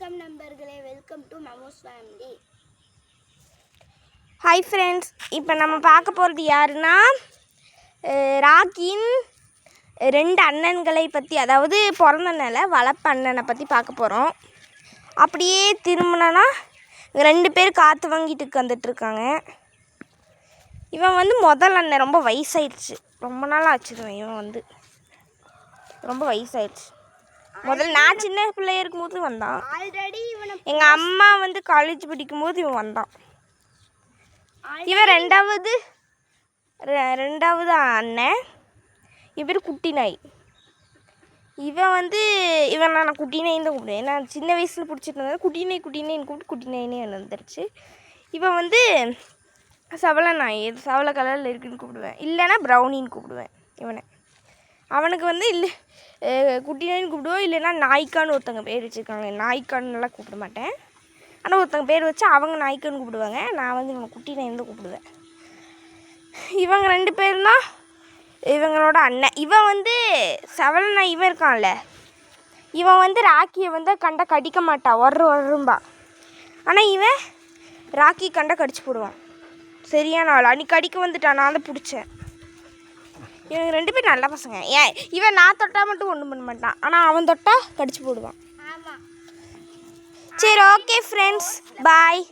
வணக்கம் நண்பர்களே, welcome to momos family. Hi friends, இப்போ நம்ம பார்க்க போகிறது யாருன்னா ராக்கியின் 2 அண்ணன்களை பற்றி, அதாவது பிறந்தனால வளர்ப்பு அண்ணனை பற்றி பார்க்க போகிறோம். அப்படியே திரும்பினா 2 பேர் காற்று வாங்கிட்டு உட்காந்துட்ருக்காங்க. இவன் முதல் அண்ணன் ரொம்ப வயசாயிடுச்சு, ரொம்ப நாள் ஆச்சு. இவன் ரொம்ப வயசாயிடுச்சு. முதல்ல நான் சின்ன பிள்ளைய இருக்கும்போது வந்தான். எங்கள் அம்மா காலேஜ் படிக்கும்போது இவன் வந்தான். இவன் ரெண்டாவது அண்ணன். இவர் குட்டி நாய். இவன் நான் குட்டி நாயின்னு தான் கூப்பிடுவேன். நான் சின்ன வயசில் பிடிச்சிட்டு இருந்தது குட்டி நாயின்னு கூப்பிட்டு குட்டி நாயினே வந்துருச்சு. இவன் சவள நாய், சவள கலரில் இருக்குன்னு கூப்பிடுவேன், இல்லைன்னா ப்ரௌனின்னு கூப்பிடுவேன். அவனுக்கு இல்லை குட்டி நாயின்னு கூப்பிடுவோம், இல்லைன்னா நாய்க்கான்னு ஒருத்தங்க பேர் வச்சுருக்காங்க. நாய்க்கான்னுலாம் கூப்பிட மாட்டேன், ஆனால் ஒருத்தங்க பேர் வச்சு அவங்க நாய்க்கான்னு கூப்பிடுவாங்க. நான் இவன் குட்டி நாயின்னு தான் கூப்பிடுவேன். இவங்க 2 பேர் தான் இவங்களோட அண்ணன். இவன் சவள நாய் இவன் இருக்கான்ல, இவன் ராக்கியை கண்டா கடிக்க மாட்டான், வரும்பா. ஆனால் இவன் ராக்கி கண்டா கடிச்சு போடுவான். சரியான ஆள். அன்றைக்கி கடிக்க வந்துட்டான், நான் தான் பிடிச்சேன். இவங்க 2 பேர் நல்ல பசங்க. இவன் நான் தொட்டால் மட்டும் ஒன்றும் பண்ண மாட்டான், ஆனால் அவன் தொட்டால் கடிச்சு போடுவான். சரி, ஓகே ஃப்ரெண்ட்ஸ், பாய்.